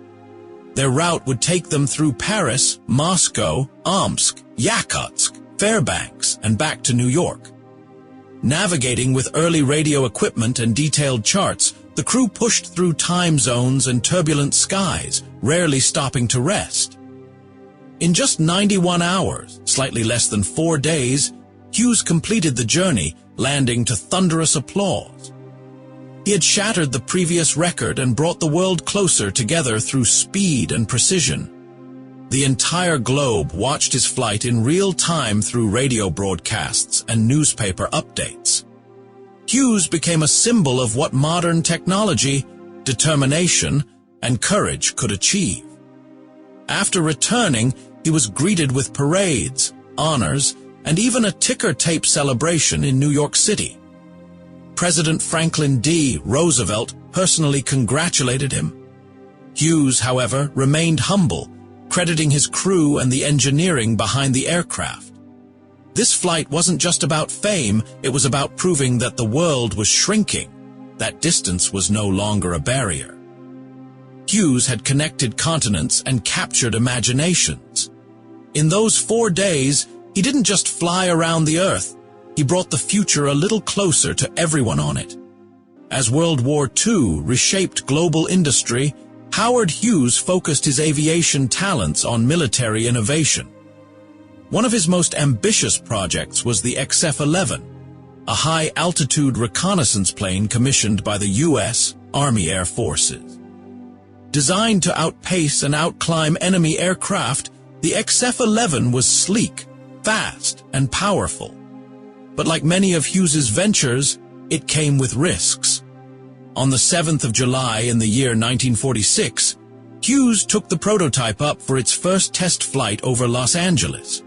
Their route would take them through Paris, Moscow, Omsk, Yakutsk, Fairbanks, and back to New York. Navigating with early radio equipment and detailed charts, the crew pushed through time zones and turbulent skies, rarely stopping to rest. In just 91 hours, slightly less than 4 days, Hughes completed the journey, landing to thunderous applause. He had shattered the previous record and brought the world closer together through speed and precision. The entire globe watched his flight in real time through radio broadcasts and newspaper updates. Hughes became a symbol of what modern technology, determination, and courage could achieve. After returning, he was greeted with parades, honors, and even a ticker tape celebration in New York City. President Franklin D. Roosevelt personally congratulated him. Hughes, however, remained humble, crediting his crew and the engineering behind the aircraft. This flight wasn't just about fame, it was about proving that the world was shrinking, that distance was no longer a barrier. Hughes had connected continents and captured imaginations. In those 4 days, he didn't just fly around the Earth, he brought the future a little closer to everyone on it. As World War II reshaped global industry, Howard Hughes focused his aviation talents on military innovation. One of his most ambitious projects was the XF-11, a high-altitude reconnaissance plane commissioned by the U.S. Army Air Forces. Designed to outpace and outclimb enemy aircraft, the XF-11 was sleek, fast, and powerful. But like many of Hughes's ventures, it came with risks. On the 7th of July in the year 1946, Hughes took the prototype up for its first test flight over Los Angeles.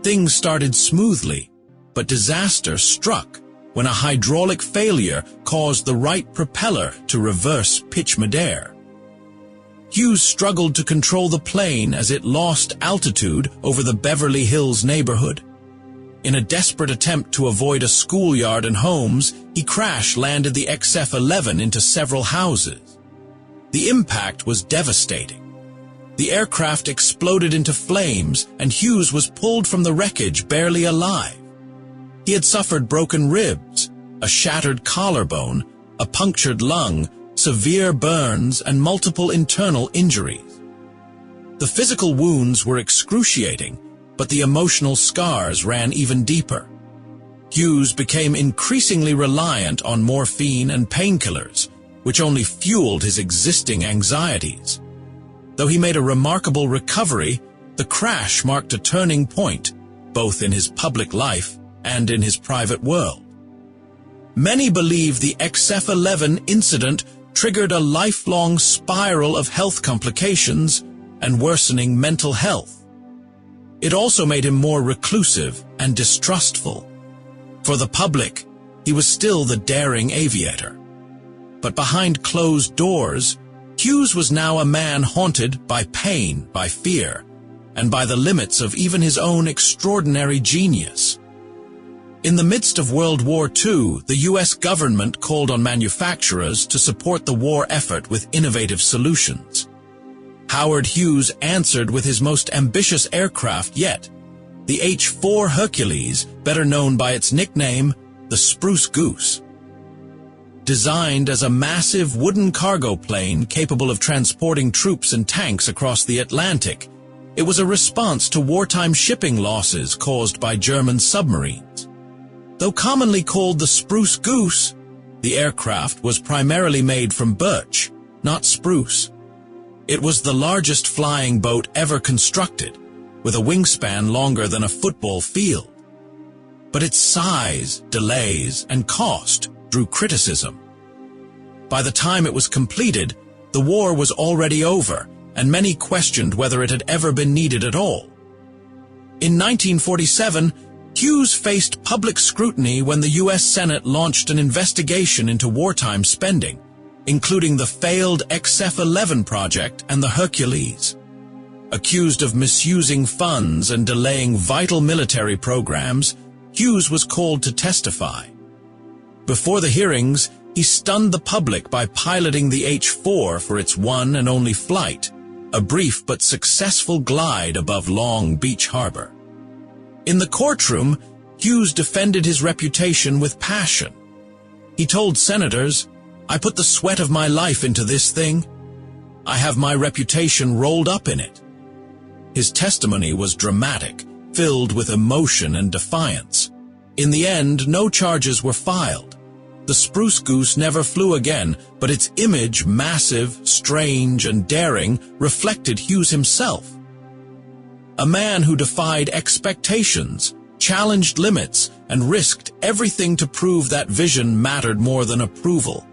Things started smoothly, but disaster struck when a hydraulic failure caused the right propeller to reverse pitch midair. Hughes struggled to control the plane as it lost altitude over the Beverly Hills neighborhood. In a desperate attempt to avoid a schoolyard and homes, he crash-landed the XF-11 into several houses. The impact was devastating. The aircraft exploded into flames, and Hughes was pulled from the wreckage barely alive. He had suffered broken ribs, a shattered collarbone, a punctured lung, severe burns, and multiple internal injuries. The physical wounds were excruciating, but the emotional scars ran even deeper. Hughes became increasingly reliant on morphine and painkillers, which only fueled his existing anxieties. Though he made a remarkable recovery, the crash marked a turning point, both in his public life and in his private world. Many believe the XF-11 incident triggered a lifelong spiral of health complications and worsening mental health. It also made him more reclusive and distrustful. For the public, he was still the daring aviator. But behind closed doors, Hughes was now a man haunted by pain, by fear, and by the limits of even his own extraordinary genius. In the midst of World War II, the U.S. government called on manufacturers to support the war effort with innovative solutions. Howard Hughes answered with his most ambitious aircraft yet, the H-4 Hercules, better known by its nickname, the Spruce Goose. Designed as a massive wooden cargo plane capable of transporting troops and tanks across the Atlantic, it was a response to wartime shipping losses caused by German submarines. Though commonly called the Spruce Goose, the aircraft was primarily made from birch, not spruce. It was the largest flying boat ever constructed, with a wingspan longer than a football field. But its size, delays, and cost drew criticism. By the time it was completed, the war was already over, and many questioned whether it had ever been needed at all. In 1947, Hughes faced public scrutiny when the U.S. Senate launched an investigation into wartime spending, including the failed XF-11 project and the Hercules. Accused of misusing funds and delaying vital military programs, Hughes was called to testify. Before the hearings, he stunned the public by piloting the H-4 for its one and only flight, a brief but successful glide above Long Beach Harbor. In the courtroom, Hughes defended his reputation with passion. He told senators, "I put the sweat of my life into this thing. I have my reputation rolled up in it." His testimony was dramatic, filled with emotion and defiance. In the end, no charges were filed. The Spruce Goose never flew again, but its image, massive, strange, and daring, reflected Hughes himself. A man who defied expectations, challenged limits, and risked everything to prove that vision mattered more than approval.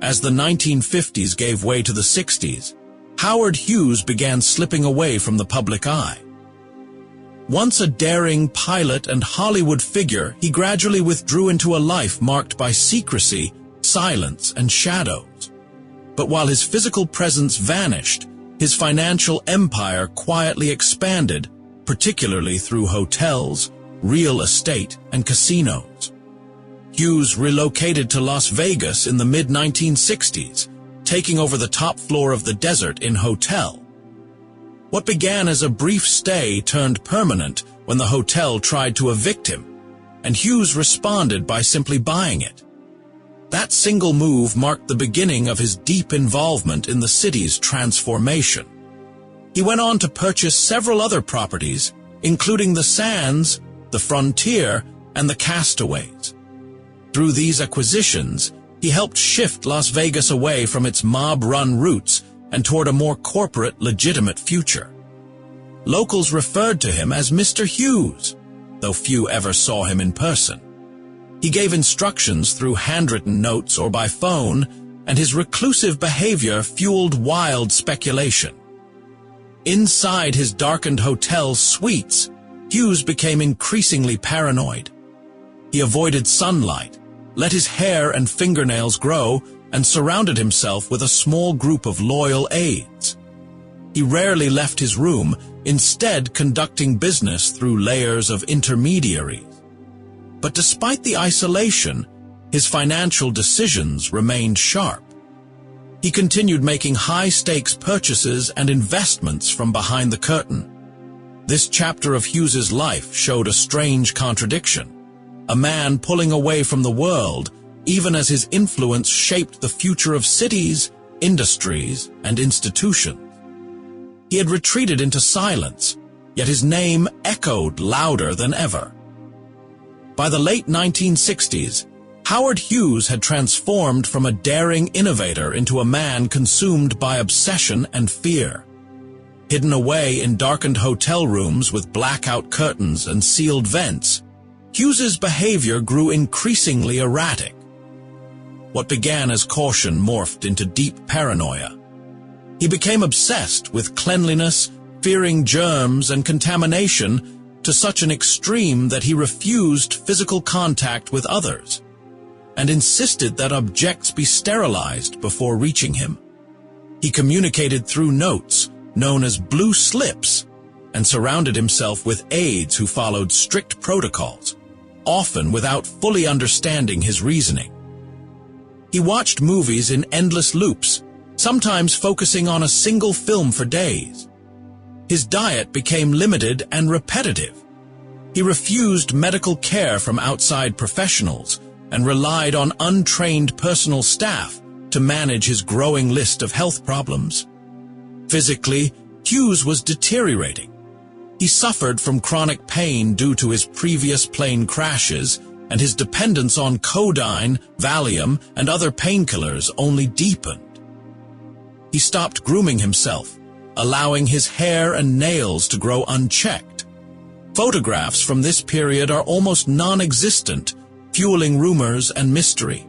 As the 1950s gave way to the 60s, Howard Hughes began slipping away from the public eye. Once a daring pilot and Hollywood figure, he gradually withdrew into a life marked by secrecy, silence, and shadows. But while his physical presence vanished, his financial empire quietly expanded, particularly through hotels, real estate, and casinos. Hughes relocated to Las Vegas in the mid-1960s, taking over the top floor of the Desert Inn Hotel. What began as a brief stay turned permanent when the hotel tried to evict him, and Hughes responded by simply buying it. That single move marked the beginning of his deep involvement in the city's transformation. He went on to purchase several other properties, including the Sands, the Frontier, and the Castaways. Through these acquisitions, he helped shift Las Vegas away from its mob-run roots and toward a more corporate, legitimate future. Locals referred to him as Mr. Hughes, though few ever saw him in person. He gave instructions through handwritten notes or by phone, and his reclusive behavior fueled wild speculation. Inside his darkened hotel suites, Hughes became increasingly paranoid. He avoided sunlight, let his hair and fingernails grow, and surrounded himself with a small group of loyal aides. He rarely left his room, instead conducting business through layers of intermediaries. But despite the isolation, his financial decisions remained sharp. He continued making high-stakes purchases and investments from behind the curtain. This chapter of Hughes's life showed a strange contradiction. A man pulling away from the world, even as his influence shaped the future of cities, industries, and institutions. He had retreated into silence, yet his name echoed louder than ever. By the late 1960s, Howard Hughes had transformed from a daring innovator into a man consumed by obsession and fear. Hidden away in darkened hotel rooms with blackout curtains and sealed vents, Hughes's behavior grew increasingly erratic. What began as caution morphed into deep paranoia. He became obsessed with cleanliness, fearing germs and contamination to such an extreme that he refused physical contact with others and insisted that objects be sterilized before reaching him. He communicated through notes, known as blue slips, and surrounded himself with aides who followed strict protocols, often without fully understanding his reasoning. He watched movies in endless loops, sometimes focusing on a single film for days. His diet became limited and repetitive. He refused medical care from outside professionals and relied on untrained personal staff to manage his growing list of health problems. Physically, Hughes was deteriorating. He suffered from chronic pain due to his previous plane crashes, and his dependence on codeine, Valium, and other painkillers only deepened. He stopped grooming himself, allowing his hair and nails to grow unchecked. Photographs from this period are almost non-existent, fueling rumors and mystery.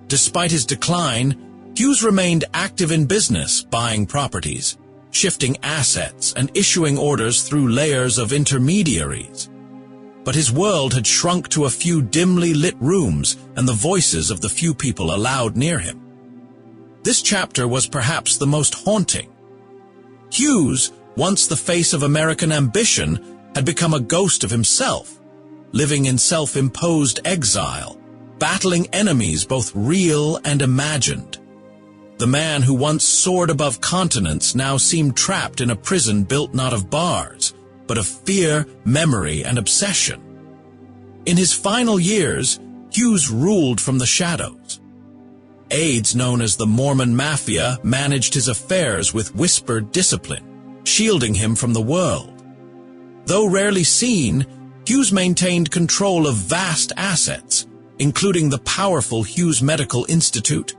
Despite his decline, Hughes remained active in business, buying properties, shifting assets, and issuing orders through layers of intermediaries. But his world had shrunk to a few dimly lit rooms and the voices of the few people allowed near him. This chapter was perhaps the most haunting. Hughes, once the face of American ambition, had become a ghost of himself, living in self-imposed exile, battling enemies both real and imagined. The man who once soared above continents now seemed trapped in a prison built not of bars, but of fear, memory, and obsession. In his final years, Hughes ruled from the shadows. Aides known as the Mormon Mafia managed his affairs with whispered discipline, shielding him from the world. Though rarely seen, Hughes maintained control of vast assets, including the powerful Hughes Medical Institute.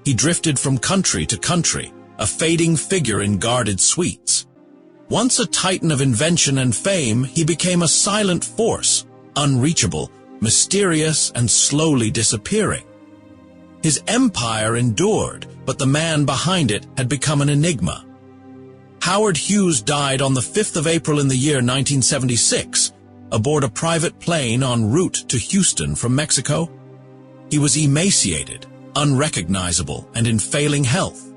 He drifted from country to country, a fading figure in guarded suites. Once a titan of invention and fame, he became a silent force, unreachable, mysterious, and slowly disappearing. His empire endured, but the man behind it had become an enigma. Howard Hughes died on the 5th of April in the year 1976, aboard a private plane en route to Houston from Mexico. He was emaciated, unrecognizable, and in failing health.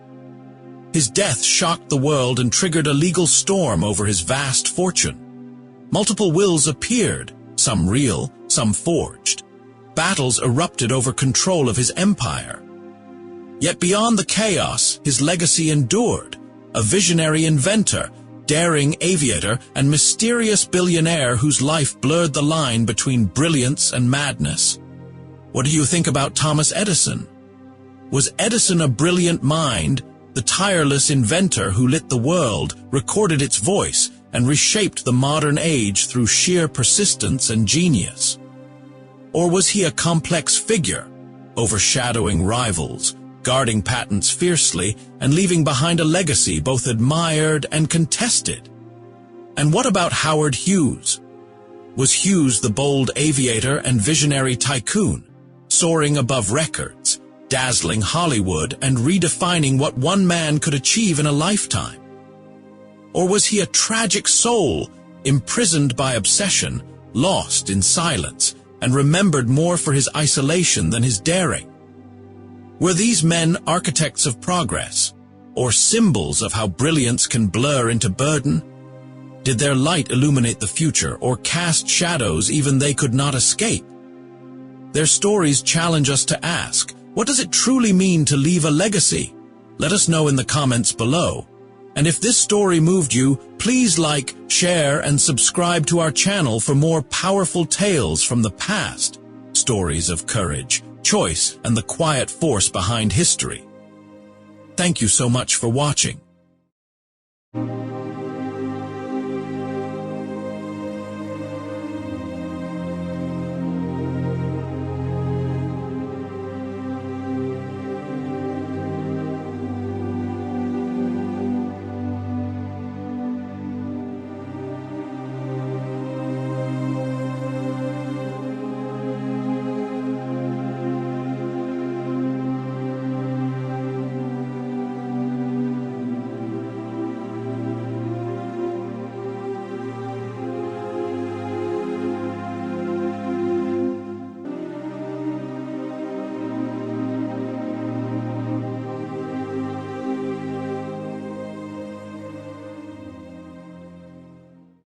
His death shocked the world and triggered a legal storm over his vast fortune. Multiple wills appeared, some real, some forged. Battles erupted over control of his empire. Yet beyond the chaos, his legacy endured, a visionary inventor, daring aviator, and mysterious billionaire whose life blurred the line between brilliance and madness. What do you think about Thomas Edison? Was Edison a brilliant mind, the tireless inventor who lit the world, recorded its voice, and reshaped the modern age through sheer persistence and genius? Or was he a complex figure, overshadowing rivals, guarding patents fiercely, and leaving behind a legacy both admired and contested? And what about Howard Hughes? Was Hughes the bold aviator and visionary tycoon, soaring above records, dazzling Hollywood and redefining what one man could achieve in a lifetime? Or was he a tragic soul, imprisoned by obsession, lost in silence, and remembered more for his isolation than his daring? Were these men architects of progress, or symbols of how brilliance can blur into burden? Did their light illuminate the future, or cast shadows even they could not escape? Their stories challenge us to ask, what does it truly mean to leave a legacy? Let us know in the comments below. And if this story moved you, please like, share, and subscribe to our channel for more powerful tales from the past. Stories of courage, choice, and the quiet force behind history. Thank you so much for watching.